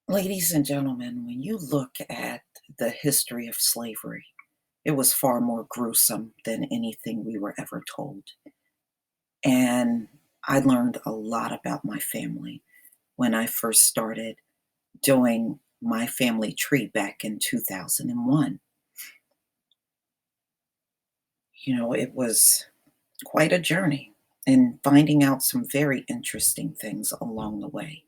Ladies and gentlemen, when you look at the history of slavery, it was far more gruesome than anything we were ever told. And I learned a lot about my family when I first started doing my family tree back in 2001. It was quite a journey and finding out some very interesting things along the way.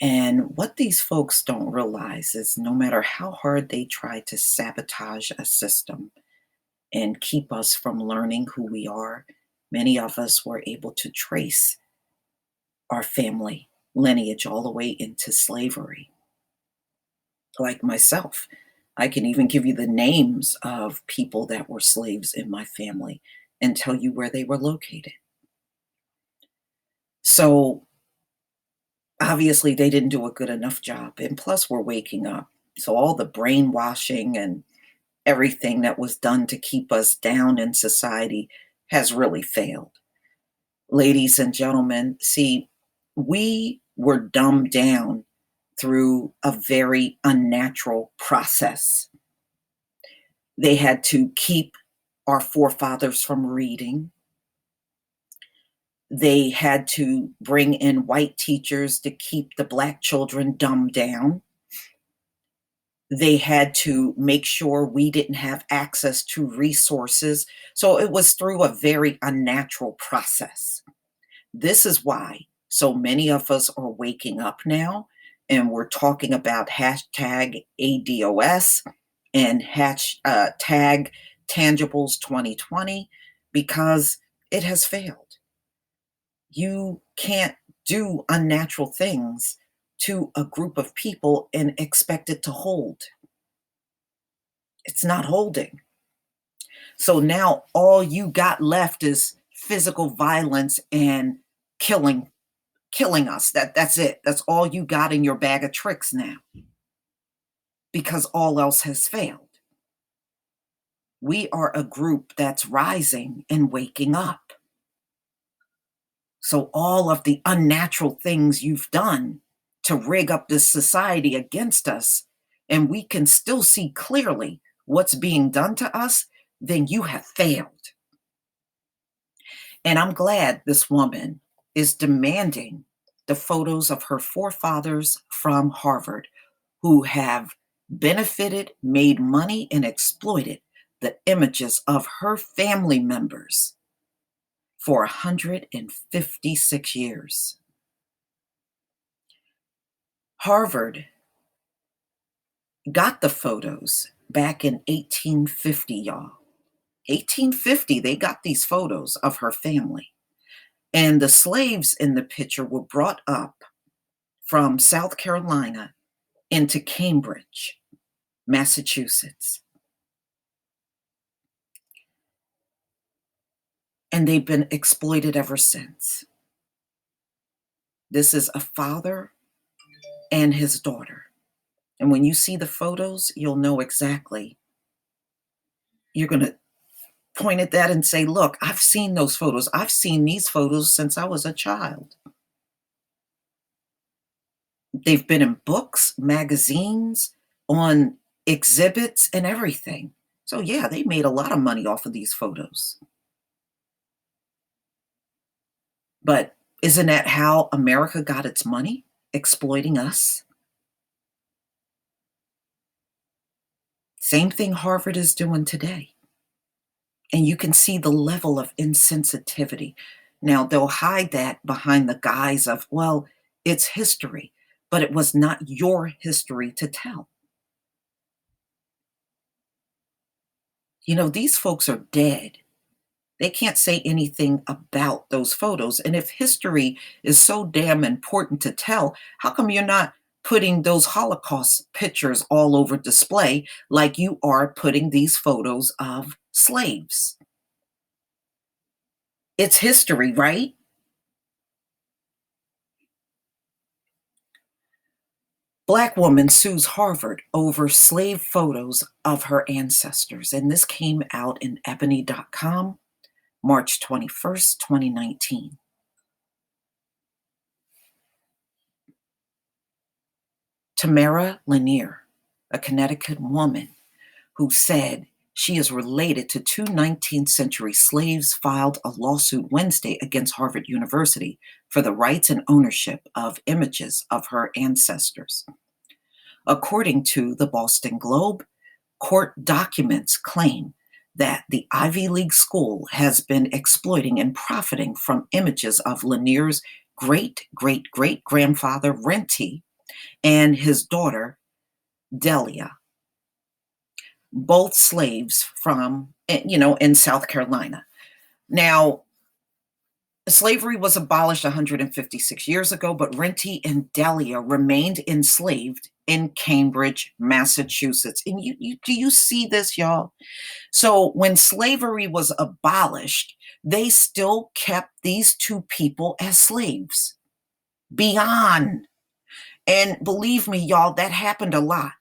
And what these folks don't realize is no matter how hard they try to sabotage a system and keep us from learning who we are, many of us were able to trace our family lineage all the way into slavery. Like myself, I can even give you the names of people that were slaves in my family and tell you where they were located. So obviously, they didn't do a good enough job. And plus, we're waking up. So all the brainwashing and everything that was done to keep us down in society has really failed. Ladies and gentlemen, see, we were dumbed down through a very unnatural process. They had to keep our forefathers from reading. They had to bring in white teachers to keep the black children dumbed down. They had to make sure we didn't have access to resources. So it was through a very unnatural process. This is why so many of us are waking up now and we're talking about hashtag ADOS and tag tangibles 2020 because it has failed. You can't do unnatural things to a group of people and expect it to hold. It's not holding. So now all you got left is physical violence and killing killing us. That's it. That's all you got in your bag of tricks now because all else has failed. We are a group that's rising and waking up. So all of the unnatural things you've done to rig up this society against us, and we can still see clearly what's being done to us, then you have failed. And I'm glad this woman is demanding the photos of her forefathers from Harvard who have benefited, made money, and exploited the images of her family members for 156 years. Harvard got the photos back in 1850, y'all. 1850, they got these photos of her family. And the slaves in the picture were brought up from South Carolina into Cambridge, Massachusetts. And they've been exploited ever since. This is a father and his daughter. And when you see the photos, you'll know exactly. You're going to point at that and say, look, I've seen those photos. I've seen these photos since I was a child. They've been in books, magazines, on exhibits, and everything. So, yeah, they made a lot of money off of these photos. But isn't that how America got its money? Exploiting us? Same thing Harvard is doing today. And you can see the level of insensitivity. Now, they'll hide that behind the guise of, well, it's history, but it was not your history to tell. These folks are dead. They can't say anything about those photos. And if history is so damn important to tell, how come you're not putting those Holocaust pictures all over display like you are putting these photos of slaves? It's history, right? Black woman sues Harvard over slave photos of her ancestors. And this came out in ebony.com, March 21st, 2019. Tamara Lanier, a Connecticut woman who said she is related to two 19th century slaves, filed a lawsuit Wednesday against Harvard University for the rights and ownership of images of her ancestors. According to the Boston Globe, court documents claim that the Ivy League school has been exploiting and profiting from images of Lanier's great great great grandfather, Renty, and his daughter, Delia, both slaves from, in South Carolina. Now, slavery was abolished 156 years ago, but Renty and Delia remained enslaved in Cambridge, Massachusetts. And do you see this, y'all? So when slavery was abolished, they still kept these two people as slaves beyond. And believe me, y'all, that happened a lot.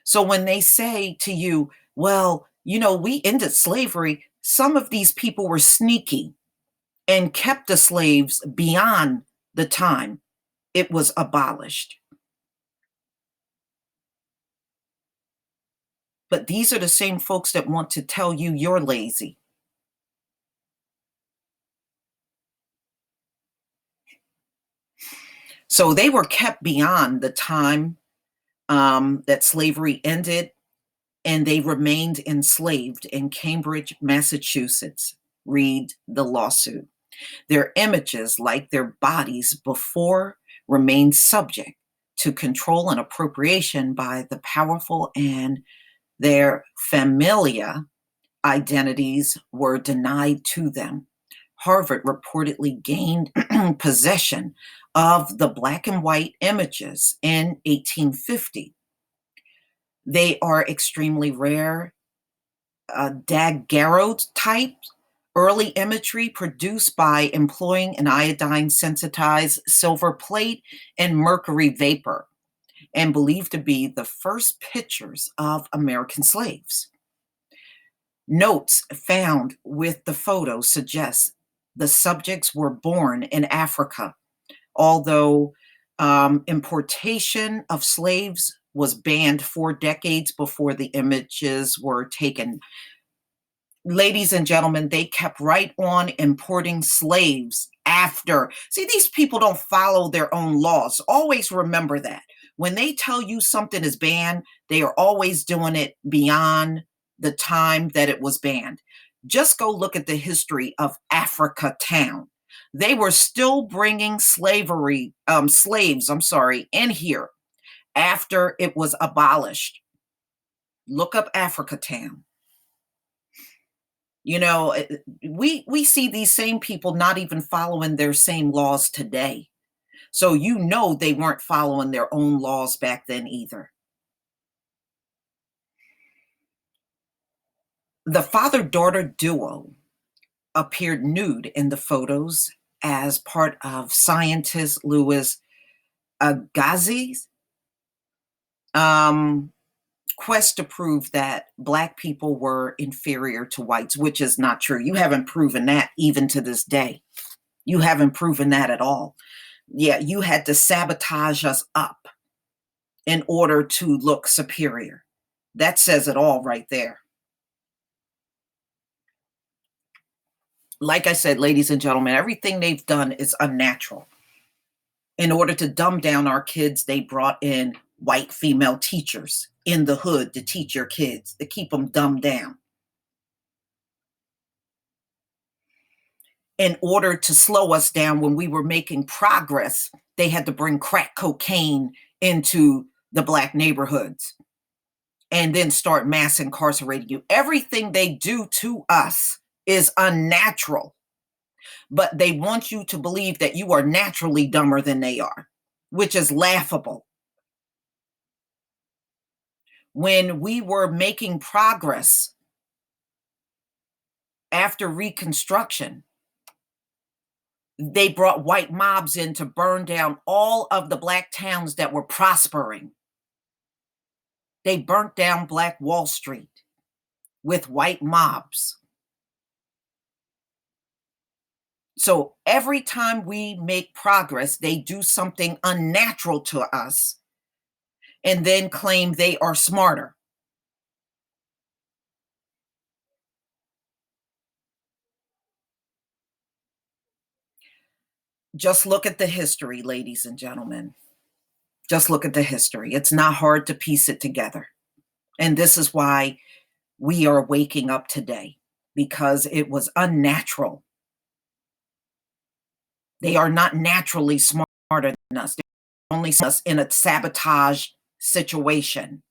So when they say to you, well, we ended slavery, some of these people were sneaky and kept the slaves beyond the time it was abolished. But these are the same folks that want to tell you you're lazy. So they were kept beyond the time that slavery ended, and they remained enslaved in Cambridge, Massachusetts. Read the lawsuit. Their images, like their bodies before, remain subject to control and appropriation by the powerful, and their familia identities were denied to them. Harvard reportedly gained possession of the black and white images in 1850. They are extremely rare, daguerreotype early imagery produced by employing an iodine sensitized silver plate and mercury vapor, and believed to be the first pictures of American slaves. Notes found with the photo suggest the subjects were born in Africa, although importation of slaves was banned 4 decades before the images were taken. Ladies and gentlemen, they kept right on importing slaves after. See, these people don't follow their own laws. Always remember that. When they tell you something is banned, they are always doing it beyond the time that it was banned. Just go look at the history of Africa Town. They were still bringing slaves, in here after it was abolished. Look up Africa Town. We see these same people not even following their same laws today. So they weren't following their own laws back then either. The father-daughter duo appeared nude in the photos as part of scientist Louis Agassiz quest to prove that Black people were inferior to whites, which is not true. You haven't proven that even to this day. You haven't proven that at all. Yeah, you had to sabotage us up in order to look superior. That says it all right there. Like I said, ladies and gentlemen, everything they've done is unnatural. In order to dumb down our kids, they brought in white female teachers in the hood to teach your kids, to keep them dumbed down. In order to slow us down when we were making progress, they had to bring crack cocaine into the Black neighborhoods and then start mass incarcerating you. Everything they do to us is unnatural, but they want you to believe that you are naturally dumber than they are, which is laughable. When we were making progress after Reconstruction, they brought white mobs in to burn down all of the Black towns that were prospering. They burnt down Black Wall Street with white mobs. So every time we make progress, they do something unnatural to us and then claim they are smarter. Just look at the history, ladies and gentlemen. Just look at the history. It's not hard to piece it together. And this is why we are waking up today, because it was unnatural. They are not naturally smarter than us. They're only us in a sabotage situation.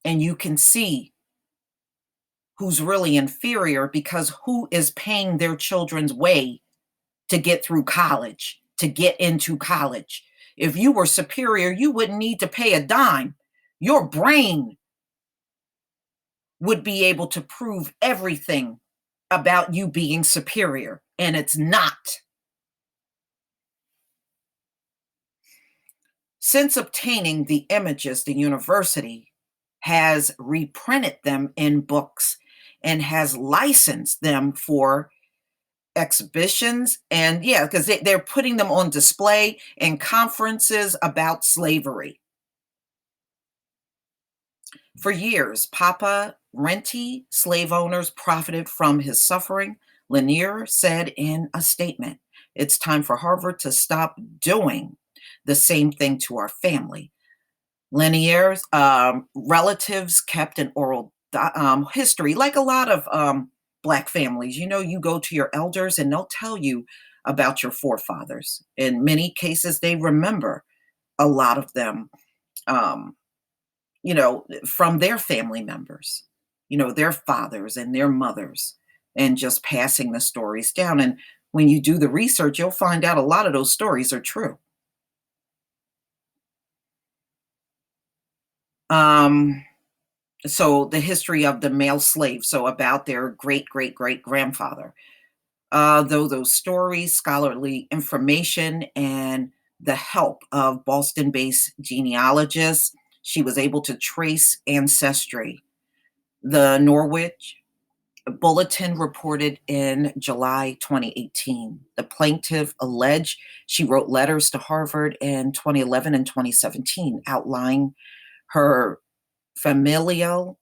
And you can see who's really inferior, because who is paying their children's way to get through college, to get into college? If you were superior, you wouldn't need to pay a dime. Your brain would be able to prove everything about you being superior, and it's not. Since obtaining the images, the university has reprinted them in books and has licensed them for exhibitions. And yeah, because they're putting them on display in conferences about slavery. For years, Papa Renti slave owners profited from his suffering. Lanier said in a statement, "It's time for Harvard to stop doing the same thing to our family." Lanier's relatives kept an oral history, like a lot of Black families. You know, you go to your elders and they'll tell you about your forefathers. In many cases, they remember a lot of them, um, from their family members, their fathers and their mothers, and just passing the stories down. And when you do the research, you'll find out a lot of those stories are true. Um, so the history of the male slave, so about their great great great grandfather. Though those stories, scholarly information, and the help of Boston based genealogists, she was able to trace ancestry. The Norwich Bulletin reported in July 2018. The plaintiff alleged she wrote letters to Harvard in 2011 and 2017 outlining her familial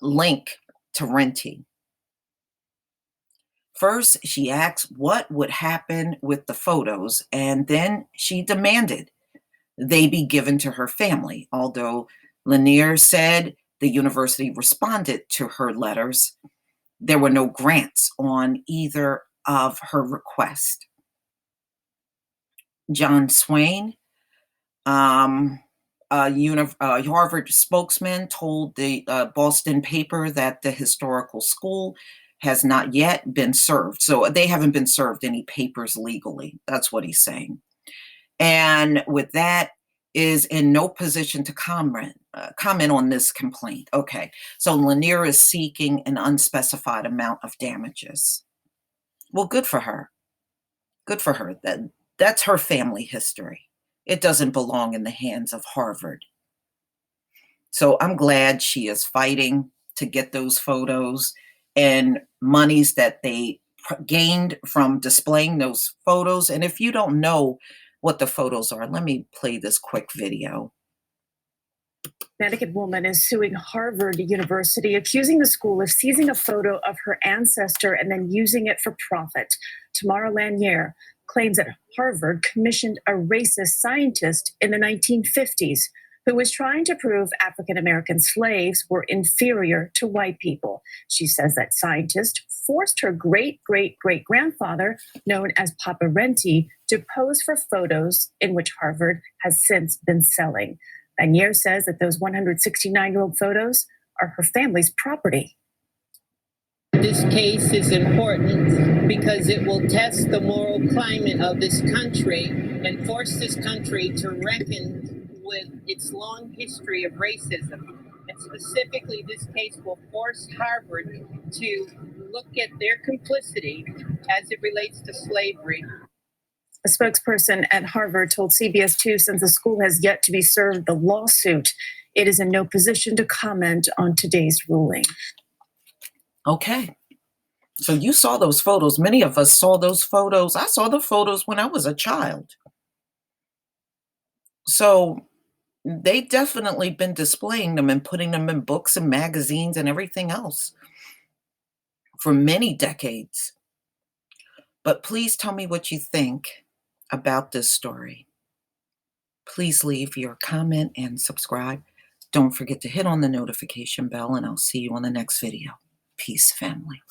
link to Renti. First, she asked what would happen with the photos, and then she demanded they be given to her family. Although Lanier said the university responded to her letters, there were no grants on either of her requests. John Swain, um, a Harvard spokesman, told the Boston paper that the historical school has not yet been served. So they haven't been served any papers legally. That's what he's saying. And with that, is in no position to comment on this complaint. Okay, so Lanier is seeking an unspecified amount of damages. Well, good for her. Good for her. That's her family history. It doesn't belong in the hands of Harvard. So I'm glad she is fighting to get those photos and monies that they gained from displaying those photos. And if you don't know what the photos are, let me play this quick video. Connecticut woman is suing Harvard University, accusing the school of seizing a photo of her ancestor and then using it for profit. Tamara Lanier claims that Harvard commissioned a racist scientist in the 1950s who was trying to prove African American slaves were inferior to white people. She says that scientist forced her great-great-great-grandfather, known as Papa Renti, to pose for photos in which Harvard has since been selling. Lanier says that those 169-year-old photos are her family's property. This case is important because it will test the moral climate of this country and force this country to reckon with its long history of racism. And specifically, this case will force Harvard to look at their complicity as it relates to slavery. A spokesperson at Harvard told CBS 2 since the school has yet to be served the lawsuit, it is in no position to comment on today's ruling. Okay. So you saw those photos. Many of us saw those photos. I saw the photos when I was a child. So they definitely been displaying them and putting them in books and magazines and everything else for many decades. But please tell me what you think about this story. Please leave your comment and subscribe. Don't forget to hit on the notification bell, and I'll see you on the next video. Peace, family.